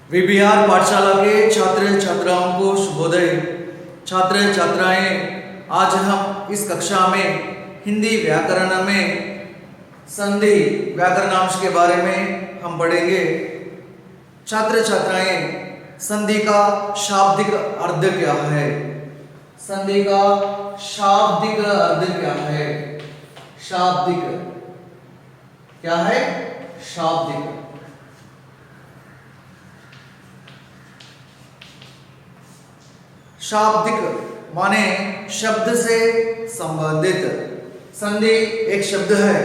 VBR पाठशाला के छात्र छात्राओं को शुभोदय। छात्र छात्राएं, आज हम इस कक्षा में हिंदी व्याकरण में संधि व्याकरणांश के बारे में हम पढ़ेंगे। छात्र छात्राएं, संधि का शाब्दिक अर्थ क्या है? संधि का शाब्दिक अर्थ क्या है? शाब्दिक क्या है? शाब्दिक शाब्दिक माने शब्द से संबंधित। संधि एक शब्द है।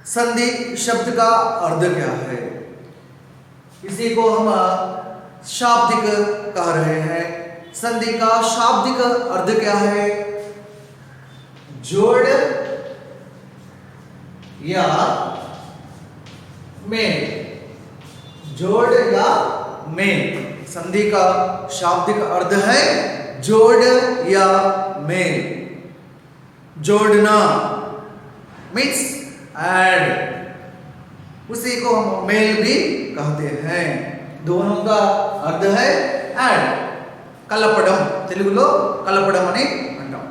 संधि शब्द का अर्थ क्या है? इसी को हम शाब्दिक कह रहे हैं। संधि का शाब्दिक अर्थ क्या है? जोड़ या मेल। जोड़ या मेल। संधि का शाब्दिक अर्थ है जोड़ या मेल। जोड़ना मीन्स ऐड, उसी को हम मेल भी कहते हैं। दोनों का अर्थ है ऐड। కలపడం, తెలుగులో కలపడం అని అంటాం।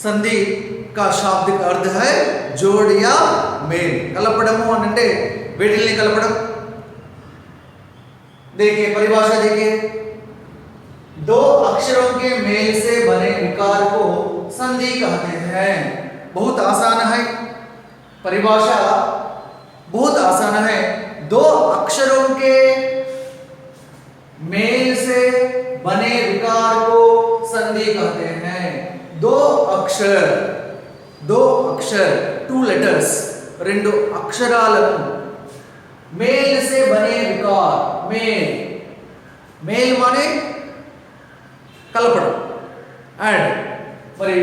సంధి का शाब्दिक अर्थ है जोड़ या मेल। కలపడము అంటే వేటిల్ని కలపడం? देखिए परिभाषा, देखिए, दो अक्षरों के मेल से बने विकार को संधि कहते हैं। बहुत आसान है परिभाषा, बहुत आसान है। दो अक्षरों के मेल से बने विकार को संधि कहते हैं। दो अक्षर, टू लेटर्स, రెండు అక్షరాలను मेल से बने विकार। मेल, मेल माने కలపడం, ऐड। మరి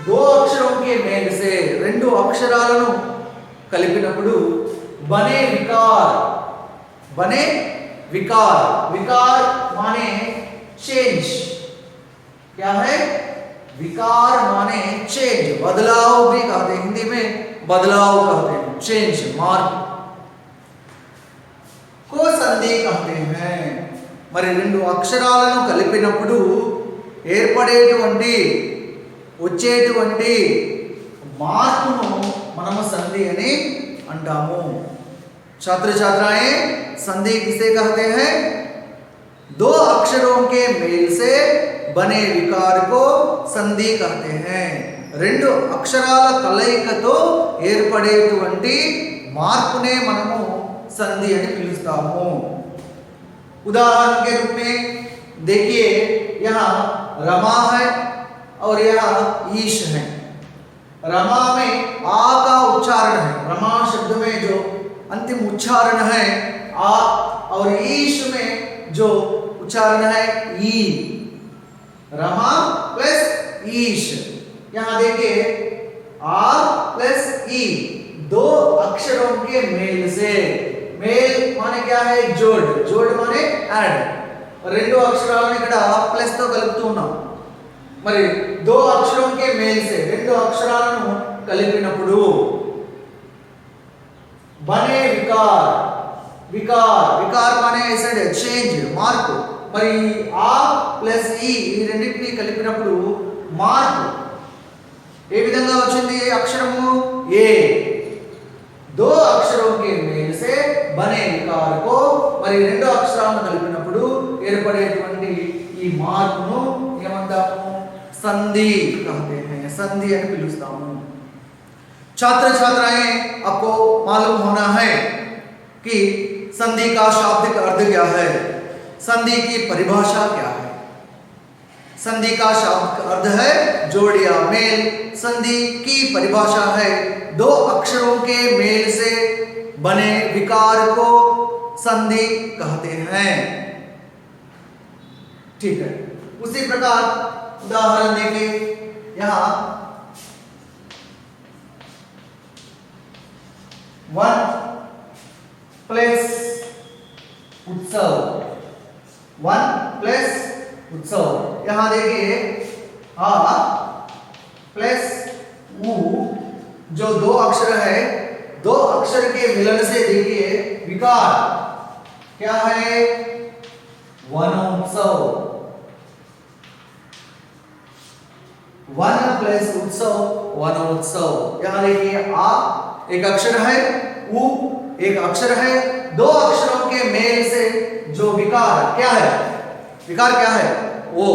दो अक्षरों के मेल से రెండు అక్షరాలను కలిపినప్పుడు बने विकार। बने विकार, विकार माने चेंज। क्या है? विकार माने चेंज, बदलाव भी कहते हैं, हिंदी में बदलाव कहते हैं, चेंज, मार्ग को संधि कहते हैं। మరి రెండు అక్షరాలను కలిపినప్పుడు ఏర్పడేటువంటి వచ్చేటువంటి మార్పును మనము సంధి అని అంటాము। छात्र छात्राएं, संधि किसे कहते हैं? दो अक्षरों के मेल से बने विकार को संधि कहते हैं। రెండు అక్షరాల కలయికతో ఏర్పడేటువంటి మార్పునే మనము संधि అని పిలుస్తాము। उदाहरण के रूप में देखिए, यहाँ रमा है और यहाँ ईश है। रमा में आ का उच्चारण है, रमा शब्द में जो अंतिम उच्चारण है आ, और ईश में जो उच्चारण है ई। रमा प्लस ईश। यहाँ देखिए आ प्लस ई, दो अक्षरों के मेल से। मेल माने क्या है? जोड़, जोड़ माने ऐड। రెండు అక్షరాలను ఇక్కడ ప్లస్ తో కలుపుతున్నాం। మరి दो अक्षरों के मेल से రెండు అక్షరాలను కలిపినప్పుడు बने विकार। विकार, विकार माने ऐसे चेंज, మార్పు। మరి ఆ ప్లస్ ఈ రెండింటిని కలిపినప్పుడు మార్పు ఏ విధంగా వచ్చింది? అక్షరము ఏ। दो अक्षरों के मेल से बने विकार को, మరి రెండు అక్షరాలను కలిపినప్పుడు ఏర్పడేటువంటి ఈ మార్పును ఏమంటాము? సంధి कहते हैं, संधि అని పిలుస్తాము। छात्र छात्राएं, आपको मालूम होना है कि संधि का शाब्दिक अर्थ क्या है, संधि की परिभाषा क्या है। संधि का शाब्दिक अर्थ है जोड़ या मेल। संधि की परिभाषा है दो अक्षरों के मेल से बने विकार को संधि कहते हैं। ठीक है, उसी प्रकार उदाहरण देखिए, यहाँ वन प्लस उत्सव, वन प्लस उत्सव। यहाँ देखिए आ प्लस उ, जो दो अक्षर है, दो अक्षर के मिलन से देखिए विकार क्या है? वनोत्सव। वन प्लस उत्सव, वनोत्सव। यहां देखिए आ एक अक्षर है, उ एक अक्षर है, दो अक्षरों के मेल से जो विकार क्या है? विकार क्या है? वो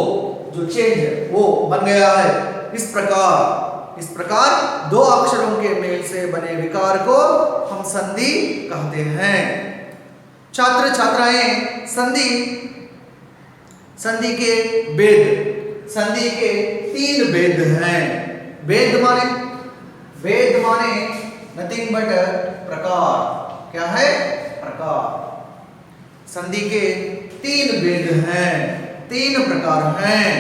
जो चेंज है वो बन गया है। इस प्रकार दो अक्षरों के मेल से बने विकार को हम संधि कहते हैं। छात्र छात्राएं संधि के भेद, संधि के 3 भेद हैं। भेद माने नथिंग बट प्रकार। क्या है? प्रकार। संधि के 3 भेद हैं, 3 प्रकार हैं।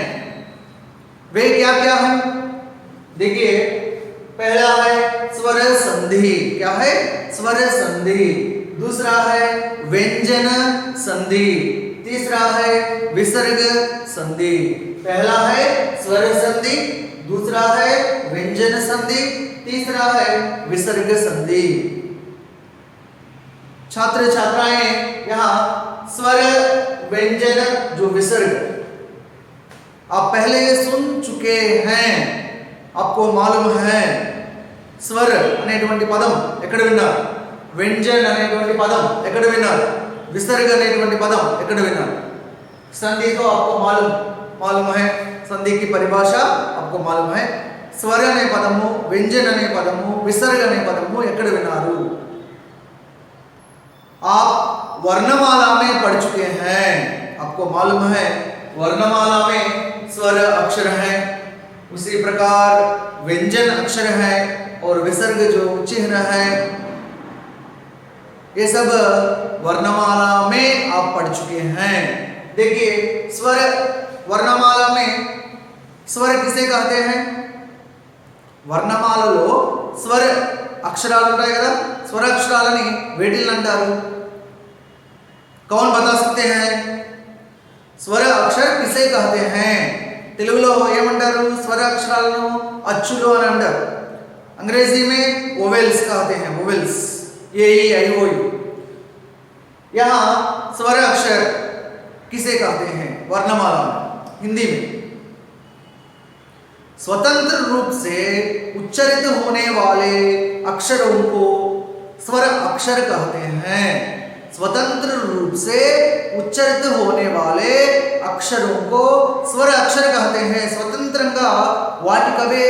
वे क्या क्या हैं? देखिए, पहला है स्वर संधि। क्या है? स्वर संधि। दूसरा है व्यंजन संधि। तीसरा है विसर्ग संधि। पहला है स्वर संधि, दूसरा है व्यंजन संधि, तीसरा है विसर्ग संधि। छात्र छात्राएं यहां स्वर, व्यंजन, जो विसर्ग आप पहले सुन चुके हैं, आपको मालूम है। స్వర్ అనేటువంటి పదం ఎక్కడ విన్నారు? వ్యంజన్ అనేటువంటి పదం ఎక్కడ విన్నారు? విసర్గ అనేటువంటి పదం ఎక్కడ విన్నారు? संधि तो आपको मालूम है, संधि की परिभाषा आपको मालूम है। स्वर अने पदमु, व्यंजन अने पदमु, विसर्ग अने पदमु एक्कड़ विनारू? आप वर्णमाला में पढ़ चुके हैं, आपको मालूम है वर्णमाला में स्वर अक्षर हैं, उसी प्रकार व्यंजन अक्षर है और विसर्ग जो चिन्ह है, ये सब वर्णमाला में आप पढ़ चुके हैं। देखिए, स्वर वर्णमाला में स्वर किसे कहते हैं? వర్ణమాలలో స్వర అక్షరాలు ఉంటాయి కదా, స్వర అక్షరాలని వేటిల్ని అంటారు? कौन बता सकते हैं? స్వర అక్షర किसे कहते हैं? తెలుగులో ఏమంటారు? స్వర అక్షరాలను అచ్చులు అని అంటారు। अंग्रेजी में वोवेल्स कहते हैं, vowels, A E I O you. यहाँ स्वर अक्षर किसे कहते हैं? वर्णमाला में, हिंदी में स्वतंत्र रूप से उच्चारित होने वाले अक्षरों को स्वर अक्षर कहते हैं। स्वतंत्र रूप से उच्चारित होने वाले अक्षरों को स्वर अक्षर कहते हैं। स्वतंत्रंगा వాటికవే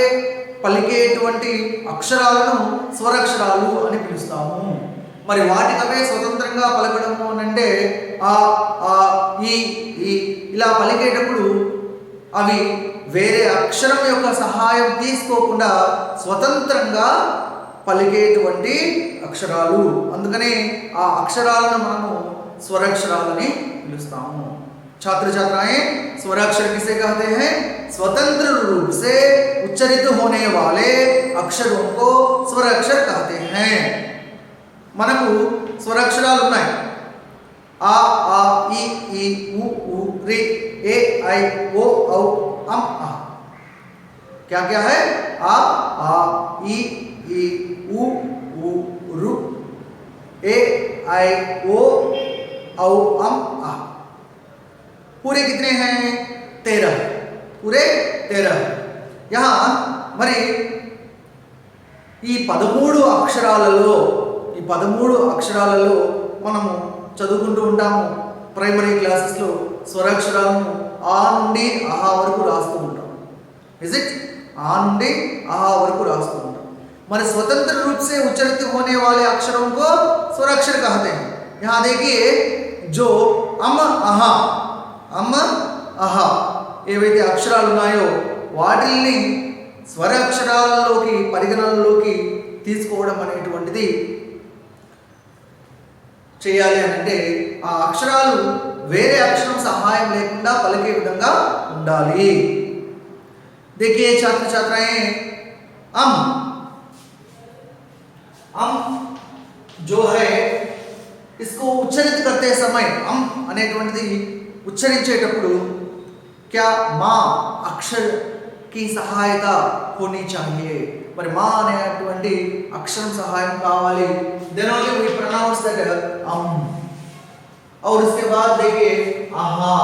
పలికేటువంటి అక్షరాలను స్వరాక్షరాలు అని పిలుస్తాము। మరి వాటికవే స్వతంత్రంగా పలకడము అంటే ఆ ఆ ఈ ఈ ఇలా పలికేటప్పుడు అవి వేరే అక్షరం యొక్క సహాయం తీసుకోకుండా స్వతంత్రంగా పలికేటువంటి అక్షరాలు, అందుకనే ఆ అక్షరాలను మనము స్వరాక్షరాలని పిలుస్తాము। छात्र छात्राएं, स्वराक्षर किसे कहते हैं? स्वतंत्र रूप से उच्चारित होने वाले अक्षरों को स्वराक्षर कहते हैं। మనకు స్వరాక్షరాలు ఉన్నాయి, आ आ ई ई उ ऊ ऋ ए ऐ ओ औ अम आ। क्या क्या है? आ आ ई ई उ ऊ ऋ ए ऐ ओ औ अम आ। पूरे कितने हैं? 13, पूरे 13। यहाँ మరి ఈ 13 అక్షరాలలో మనము చదువుకుంటూ ఉంటాము ప్రైమరీ క్లాసెస్లో స్వరాక్షరాలను ఆ నుండి అహా వరకు రాస్తూ ఉంటాం। Is it? आ నుండి అహా వరకు రాస్తూ ఉంటాం। మరి स्वतंत्र रूप से उच्चारित होने वाले अक्षरों को स्वराक्षर कहते हैं। यहाँ देखिए, जो अम అహ ఏవైతే అక్షరాలు ఉన్నాయో వాటిల్ని స్వర అక్షరాలలోకి పరిగణనలోకి తీసుకోవడం అనేటువంటిది చేయాలి అంటే ఆ అక్షరాలు వేరే అక్షరం సహాయం లేకుండా పలికే విధంగా ఉండాలి। देखिए छात्र छात्राएं, अम जो है इसको उच्चारित करते समय अम అనేటువంటిది उच्चरिंचेटప్పుడు क्या माँ अक्षर की सहायता होनी चाहिए। మరి మా అనేటువంటి అక్షరం సహాయం కావాలి। then only we pronounce that और उसके बाद देखिए आहा,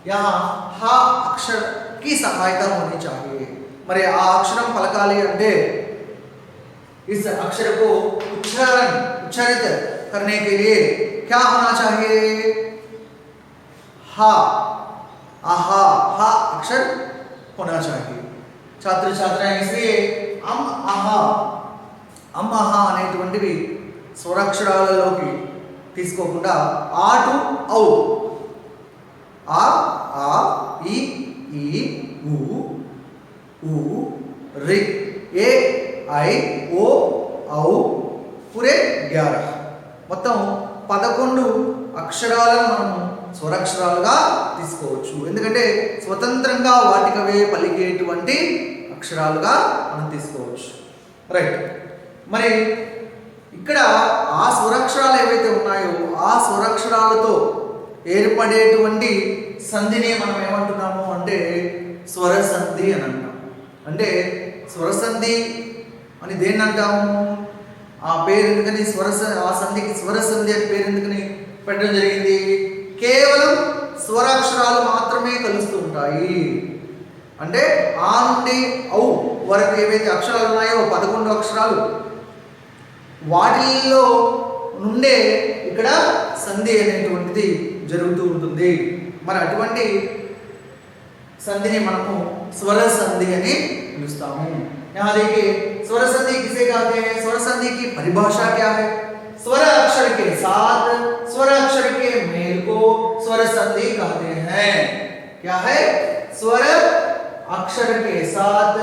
यहाँ हा अक्षर की सहायता होनी चाहिए। मरे आ अक्षरम पलकाली अंटे इस अक्षर को उच्चारित करने के लिए क्या होना चाहिए? हा, आहा, हा अक्षर होना चाहिए। छात्र छात्राएं इसलिए अम आहा అనేటువంటివి స్వరాక్షరాలలోకి తీసుకోకుండా ఆ టు ఔ, ఆ ఈ ఊ రి ఏ ఐ ఓ ఔ పూరే 11 మొత్తం 11 అక్షరాలను మనం స్వరాక్షరాలుగా తీసుకోవచ్చు. ఎందుకంటే స్వతంత్రంగా వాటికవే పలికేటువంటి అక్షరాలుగా మనం తీసుకోవచ్చు. రైట్. మరి ఇక్కడ ఆ స్వరాక్షరాలు ఏవైతే ఉన్నాయో ఆ స్వరాక్షరాలతో ఏర్పడేటువంటి సంధిని మనం ఏమంటున్నాము అంటే స్వరసంధి అని అంటాం. అంటే స్వరసంధి అని దేన్ని అంటాము? ఆ పేరు ఎందుకని ఆ సంధికి స్వరసంధి అని పేరు ఎందుకని పెట్టడం జరిగింది? కేవలం స్వరాక్షరాలు మాత్రమే కలుస్తూ ఉంటాయి. అంటే ఆ నుండి ఔ వరకు ఏవైతే అక్షరాలు ఉన్నాయో 11 అక్షరాలు, వాటిల్లో నుండే ఇక్కడ సంధి అనేటువంటిది జరుగుతూ ఉంటుంది. మరి అటువంటి संधि మనము स्वर संधि అని పిలుస్తాము. यहाँ देखिए स्वर संधि किसे कहते हैं? स्वर संधि की परिभाषा क्या है? स्वर अक्षर के साथ स्वर अक्षर के मेल को स्वर संधि कहते हैं. क्या है? स्वर अक्षर के साथ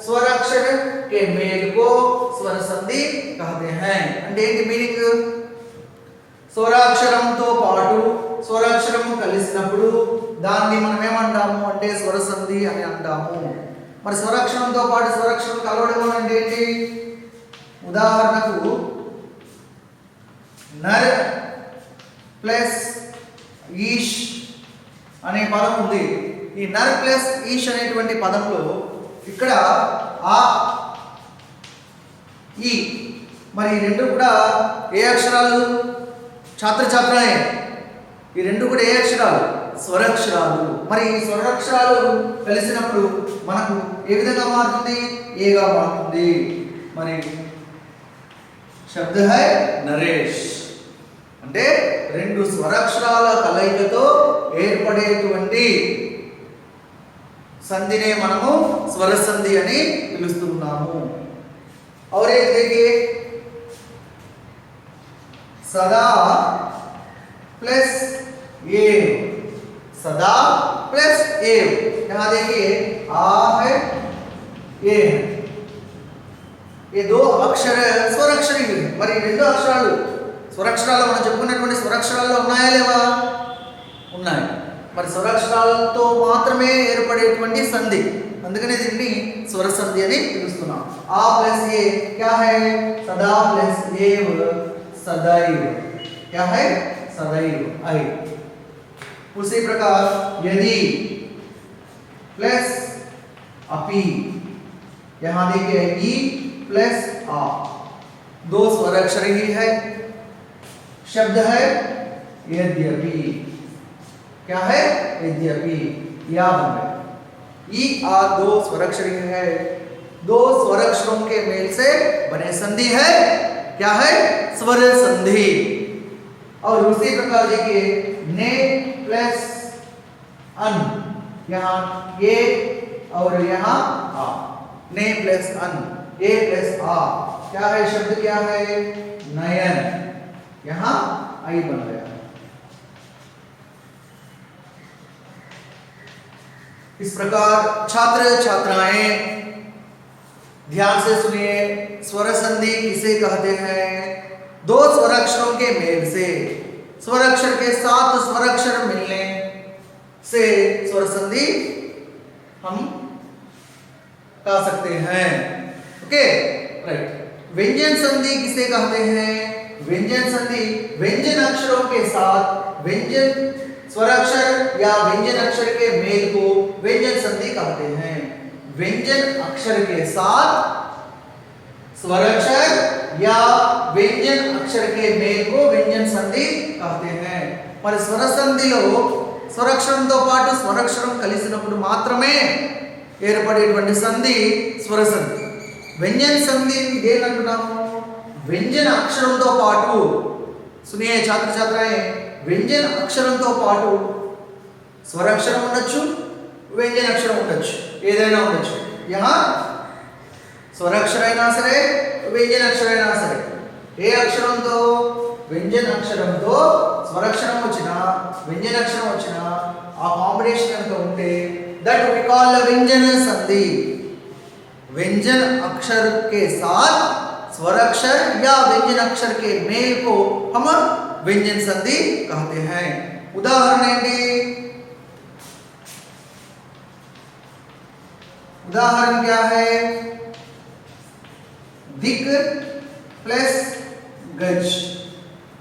स्वर अक्षर के मेल को स्वर संधि कहते हैं. అంటే ఏంటి మీనింగ్? స్వరాక్షరంతో పాటు స్వరాక్షరము కలిసినప్పుడు దాన్ని మనం ఏమంటాము అంటే స్వర సంధి అని అంటాము. మరి స్వరాక్షరంతో పాటు స్వరాక్షరం కలవడం అంటే ఏంటి? ఉదాహరణకు నర్ ప్లస్ ఈష్ అనే పదం ఉంది. ఈ నర్ ప్లస్ ఈష్ అనేటువంటి పదంలో ఇక్కడ ఆ ఈ మరి ఈ రెండు కూడా ఏ అక్షరాలు? ఛాత్రఛాత్రాయే, ఈ రెండు కూడా ఏ అక్షరాలు? స్వరాక్షరాలు. మరి ఈ స్వరాక్షరాలు కలిసినప్పుడు మనకు ఏ విధంగా మారుతుంది? ఏగా మారుతుంది. మరి శబ్ద హై నరేష్ అంటే రెండు స్వరాక్షరాల కలయికతో ఏర్పడేటువంటి సంధినే మనము స్వర సంధి అని పిలుస్తున్నాము. और एक देखिए सदा प्लस एव, सदा प्लस एव. यहाँ देखिए आ है ए है, ये दो अक्षर स्वराक्षरी है. మరి రెండు అక్షరాలు స్వరాక్షరాలు మనం చెప్పుకున్నటువంటి స్వరాక్షరాల్లో ఉన్నాయా లేవా? ఉన్నాయి. మరి స్వరాక్షరాలతో మాత్రమే ఏర్పడేటువంటి సంధి, అందుకనే దీన్ని స్వర సంధి అని పిలుస్తున్నాం. ఆ ప్లస్ ఏ क्या है? सदा प्लस एव सदैव. क्या है? सदैव आई. उसी प्रकार यदि प्लस अपि, यहाँ देखिए ई प्लस आ, दो स्वराक्षर ही है. शब्द है यद्यपि. क्या है? यद्यपि. या बन गया. ई आ दो स्वराक्षर है, दो स्वराक्षरों के मेल से बने संधि है. क्या है? स्वर संधि. और उसी प्रकार देखिए ने प्लस अन, यहाँ ए और यहाँ आ, ने प्लस अन, ए प्लस आ. क्या है? शब्द क्या है? नयन. यहाँ आई बन गया. इस प्रकार छात्र छात्राएं ध्यान से सुनिए. स्वर संधि किसे कहते हैं? दो स्वराक्षरों के मेल से, स्वराक्षर के साथ स्वराक्षर मिलने से स्वर संधि हम कह सकते हैं. Okay right. व्यंजन संधि किसे कहते हैं? व्यंजन संधि व्यंजन अक्षरों के साथ व्यंजन स्वराक्षर या व्यंजन अक्षर के मेल को व्यंजन संधि कहते हैं. व्यंजन अक्षर के साथ स्वराक्षर या व्यंजन अक्षर के मेल को व्यंजन संधि कहते हैं. మరి స్వర సంధిలో స్వరాక్షరంతో పాటు స్వరాక్షరం కలిసినప్పుడు మాత్రమే ఏర్పడేటువంటి సంధి స్వర సంధి. వ్యంజన సంధి దేనంటున్నాము? వ్యంజన అక్షరంతో పాటు సునియే ఛాత్ర ఛాత్రాయే వ్యంజన అక్షరంతో పాటు స్వరాక్షరం ఉండొచ్చు, వ్యంజన అక్షరం ఉండొచ్చు, ఏదైనా ఉండొచ్చు. యహా స్వరాక్షర అయినా సరే, వ్యంజన అక్షరం అయినా సరే, ఏ అక్షరంతో? వ్యంజన అక్షరంతో స్వరాక్షరం వచ్చినా వ్యంజన అక్షరం వచ్చినా ఆ కాంబినేషన్ కనుక ఉంటే దట్ వి కాల్ व्यंजन संधि. व्यंजन अक्षर के साथ स्वराक्षर या व्यंजन अक्षर के मेल को हम व्यंजन संधि कहते हैं. उदाहरण ఏంటి? उदाहरण क्या है? दिक प्लस गज.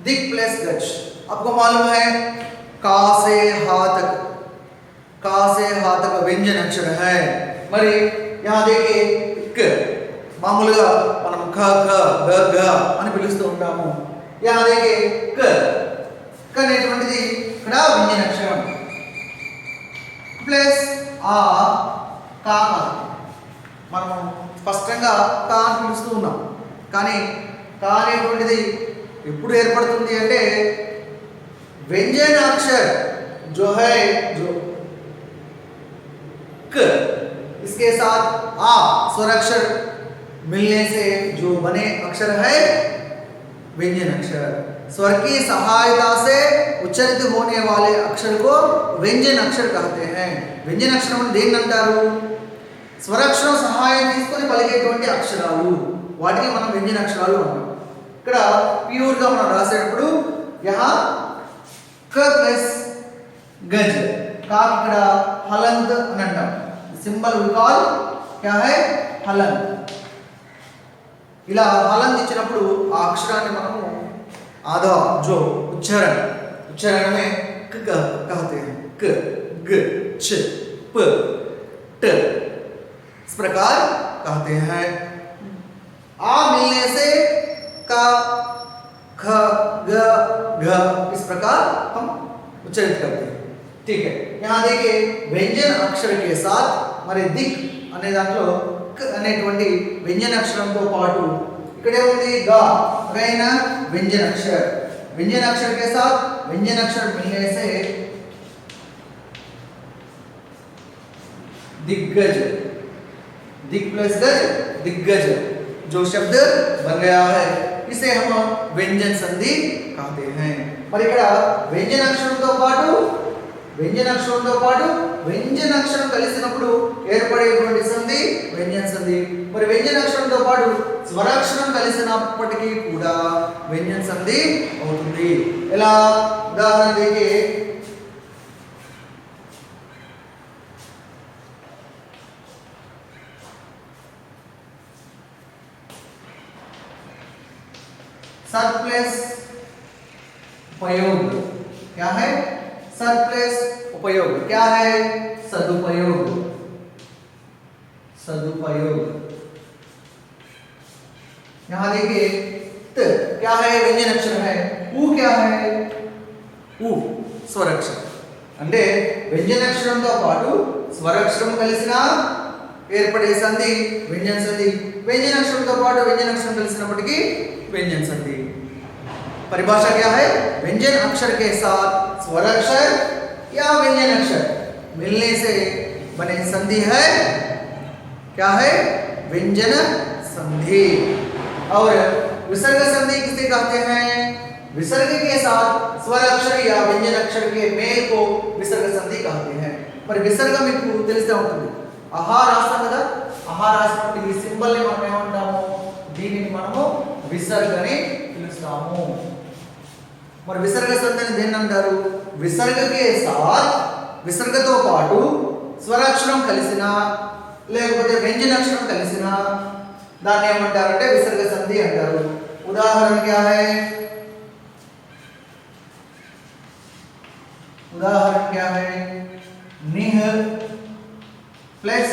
दिक प्लस गज आपको मालूम है का से हा तक, का से हा तक व्यंजन अक्षर है. మరి यहाँ देखिए क మామూలుగా మనం ఖ ఖ గ గ అని పిలుస్తూ ఉంటాము. यहाँ देखिए क క అనేటువంటిది ఇక్కడ వ్యంజన అక్షరం ప్లస్ ఆ కా. మనం స్పష్టంగా కా అని పిలుస్తూ ఉన్నాం, కానీ కా అనేటువంటిది ఎప్పుడు ఏర్పడుతుంది అంటే व्यंजन अक्षर जो है जो क इसके साथ आ स्वराक्षर मिलने से जो बने अक्षर है व्यंजन अक्षर. स्वर की सहायता से उच्चारित होने वाले अक्षर को व्यंजन अक्षर कहते हैं. व्यंजन अक्षर అంటే దేన్నంటారు? స్వరాక్షరం సహాయం తీసుకొని పలికేటువంటి అక్షరాలు, వాటిని మనం వ్యంజన అక్షరాలు అంటాం. ఇక్కడ ప్యూర్ గా మనం రాసేటప్పుడు యహా क प्लस गज का ఇక్కడ हलंत అని అంటాం. సింబల్ వి కాల్ क्या है हलंत. ఇలా हलंत ఇచ్చినప్పుడు ఆ అక్షరాన్ని మనము आधा जो उच्चारण में क कहते हैं. क ग च प ट इस प्रकार कहते हैं. आ मिलने से का ख ग घ इस प्रकार हम उच्चारित करते हैं. ठीक है. यहाँ देखिए व्यंजन अक्षर के साथ మరి దిక్ అనే దాంట్లో క అనేటువంటి వ్యంజన అక్షరంతో పాటు ఇక్కడే ఉంది గా అగైన व्यंजन अक्षर. व्यंजन अक्षर के साथ व्यंजन अक्षर मिलने से दिग्गज, दिक प्लस गज दिग्गज जो शब्द बन गया है इसे हम व्यंजन संधि कहते हैं. మరి ఇక్కడ వ్యంజన అక్షరంతో పాటు వ్యంజన అక్షరం కలిసినప్పుడు ఏర్పడేటువంటి సంధి వ్యంజన సంధి. మరి వ్యంజన అక్షరంతో పాటు స్వరాక్షరం కలిసినప్పటికీ కూడా వ్యంజన సంధి అవుతుంది. ఎలా? ఉదాహరణ देखिए सद प्लस उपयोग क्या है? सद प्लस उपयोग क्या है? सदुपयोग. सदुपयोग. यहां देखिए त क्या है? व्यंजन अक्षर है. उ क्या है? उ స్వరాక్షరం. అంటే వ్యంజన అక్షరంతో పాటు స్వరాక్షరం కలిసిన ఏర్పడే సంధి వ్యంజన సంధి. వ్యంజన అక్షరంతో పాటు వ్యంజన అక్షరం కలిసినప్పటికీ व्यंजन संधि. परिभाषा क्या है? व्यंजन अक्षर के साथ स्वराक्षर या व्यंजन अक्षर मिलने से बने संधि है क्या है? व्यंजन संधि. और विसर्ग संधि किसे कहते हैं? विसर्ग के साथ स्वराक्षर या व्यंजन अक्षर के मेल को विसर्ग संधि कहते हैं. మరి విసర్గ మీకు తెలిసే ఉంటుంది. ఆహా రాస్తాం కదా, ఆహా రాసినప్పుడు ఈ సింబల్ ని మనం ఏమంటాము? దీనిని మనము విసర్గ అని పిలుస్తాము. మరి విసర్గ సంధిని దేన్ని అంటారు? విసర్గకే సాత్ విసర్గతో పాటు స్వరాక్షరం కలిసిన లేకపోతే వ్యంజన అక్షరం కలిసిన దాన్ని ఏమంటారంటే విసర్గ సంధి అంటారు. ఉదాహరణ क्या है? उदाहरण क्या है? निह प्लस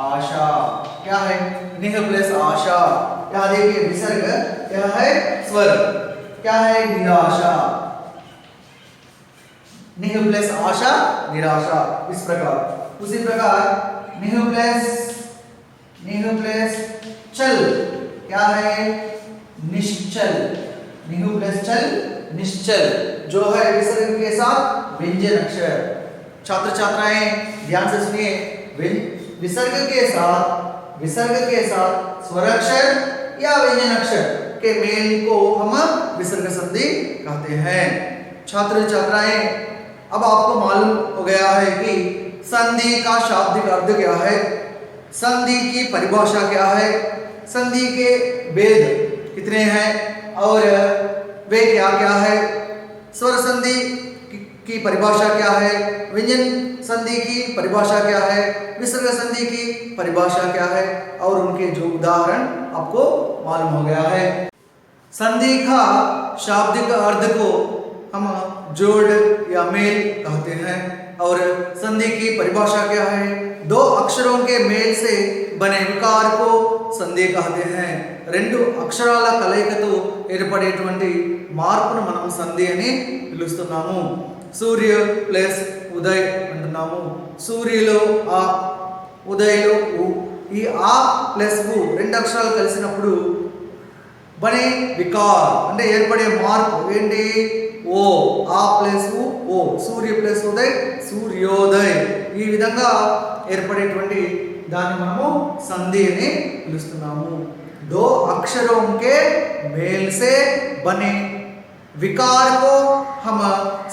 आशा. क्या है? निह प्लस आशा. यहाँ देखिए विसर्ग क्या है? स्वर. क्या है? निराशा. निह प्लस आशा निराशा, इस प्रकार। उसी प्रकार निह प्लस चल क्या है, निश्चल। निह प्लस चल निश्चल, जो है विसर्ग के साथ व्यंजन अक्षर। छात्र छात्राएं ध्यान से सुनिए, विसर्ग के साथ स्वराक्षर या व्यंजन अक्षर के मेल को हम विसर्ग संधि कहते हैं। छात्र छात्राएं, अब आपको मालूम हो गया है कि संधि का शाब्दिक अर्थ क्या है, संधि की परिभाषा क्या है, संधि के भेद कितने हैं और वे क्या क्या है, स्वर संधि की परिभाषा क्या है, व्यंजन संधि की परिभाषा क्या है, विसर्ग संधि की परिभाषा क्या है, और उनके जो उदाहरण आपको मालूम हो गया है। संधि का शाब्दिक अर्थ को हम जोड़ या मेल कहते हैं, और संधि की परिभाषा क्या है, दो अक्षरों के मेल से बने विकार को సంధి कहते हैं। రెండు అక్షరాల కలయికతో ఏర్పడేటువంటి మార్పును మనం సంధి అని పిలుస్తున్నాము। సూర్య ప్లస్ ఉదయ్ అంటున్నాము, సూర్యలో ఆ, ఉదయ్లో ఉ, ఈ ఆ ప్లస్ ఉ రెండు అక్షరాలు కలిసినప్పుడు బనే వికార్ అంటే ఏర్పడే మార్పు ఏంటి, ఓ, ఆ ప్లస్ ఉ ఓ, సూర్య ప్లస్ ఉదయ్ సూర్యోదయ్, ఈ విధంగా ఏర్పడేటువంటి దాన్ని మనము సంధి అని పిలుస్తున్నాము। दो अक्षरों के मेल से बने विकार को हम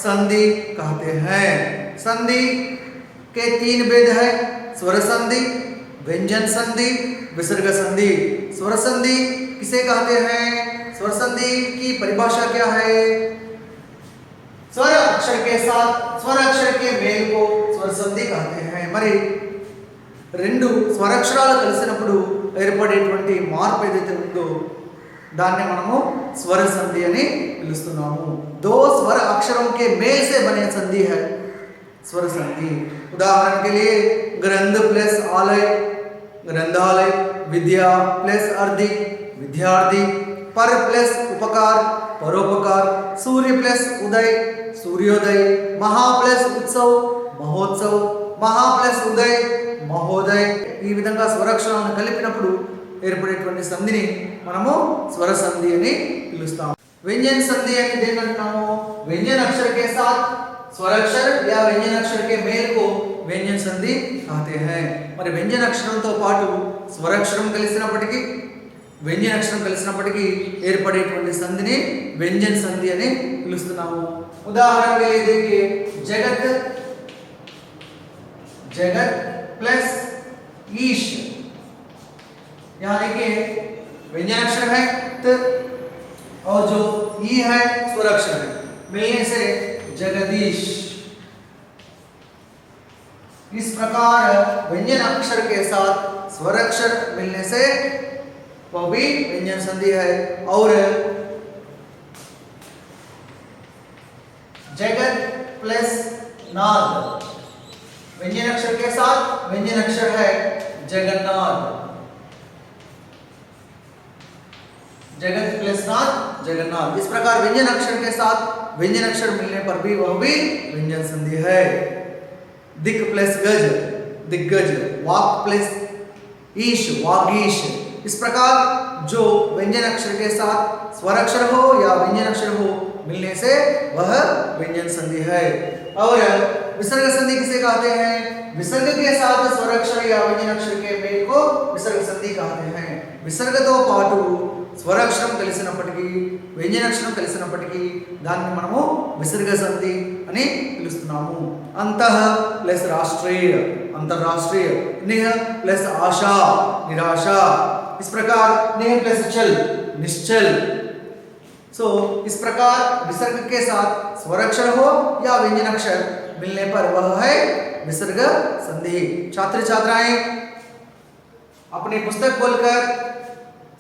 संधि कहते हैं। संधि के तीन भेद है, स्वर संधि, व्यंजन संधि, विसर्ग संधि। स्वर संधि किसे कहते हैं, स्वर संधि की परिभाषा क्या है, स्वर अक्षर के साथ स्वर अक्षर के मेल को स्वर संधि कहते हैं। మరి రెండు స్వరాక్షరాలు కలిసినప్పుడు ఏర్పడేటువంటి మార్పు ఏదైతే ఉందో దాన్ని మనము స్వర సంధి అని పిలుస్తున్నాము। दो स्वर अक्षरों के मेल से बने संधि है स्वर संधि। उदाहरण के लिए ग्रंथ प्लस आलय ग्रंथालय, विद्या प्लस अर्धि विद्यार्थी, पर प्लस उपकार परोपकार, सूर्य प्लस उदय सूर्योदय, महा प्लस उत्सव महोत्सव, మహా ప్లస్ ఉదయ్ మహోదయ్। ఈ విధంగా స్వరాక్షరాలను కలిపినప్పుడు ఏర్పడేటువంటి సంధిని మనము స్వర సంధి అని పిలుస్తాము। व्यंजन संधि అని దేని అంటాము, व्यंजन अक्षर के साथ स्वराक्षर या व्यंजन अक्षर के मेल को व्यंजन संधि कहते हैं। మరి व्यंजन అక్షరంతో పాటు స్వరాక్షరం కలిసినప్పటికీ व्यंजन అక్షరం కలిసినప్పటికీ ఏర్పడేటువంటి సంధిని व्यंजन संधि అని పిలుస్తున్నాము। उदाहरण के लिए देखिए, जगत जगत प्लस ईश, यहाँ देखिए व्यंजन अक्षर है त और जो ई है स्वर अक्षर है, मिलने से जगदीश। इस प्रकार व्यंजन अक्षर के साथ स्वर अक्षर मिलने से वह भी व्यंजन संधि है। और जगत प्लस नाद, व्यंजन अक्षर के साथ व्यंजन अक्षर है जगन्नाथ, जगत प्लस नाथ जगन्नाथ। इस प्रकार व्यंजन अक्षर के साथ व्यंजन अक्षर मिलने पर भी वह भी व्यंजन संधि है। दिक प्लस गज दिग्गज, वाक प्लस ईश वागीश। इस प्रकार जो व्यंजन अक्षर के साथ स्वर अक्षर हो या व्यंजन अक्षर हो मिलने से वह व्यंजन संधि है। और विसर्ग संधि किसे कहते हैं, विसर्ग के साथ स्वर अक्षर या व्यंजन अक्षर के मेल को विसर्ग संधि कहते हैं। విసర్గతో పాటు స్వరాక్షరం కలిసినప్పటికీ వ్యంజన అక్షరం కలిసినప్పటికీ దాన్ని మనము విసర్గ సంధి అని పిలుస్తున్నాము। అంతః ప్లస్ రాష్ట్రీయ अंतरराष्ट्रीय, निह प्लस आशा निराशा। इस प्रकार निह प्लस चल निश्चल। सो इस प्रकार विसर्ग के साथ स्वराक्षर हो या व्यंजन अक्षर मिलने पर वह है विसर्ग संधि। छात्र छात्राएं अपनी पुस्तक खोलकर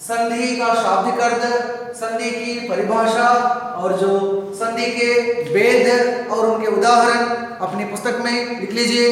संधि का शाब्दिक अर्थ, संधि की परिभाषा और जो संधि के भेद और उनके उदाहरण अपनी पुस्तक में लिख लीजिए।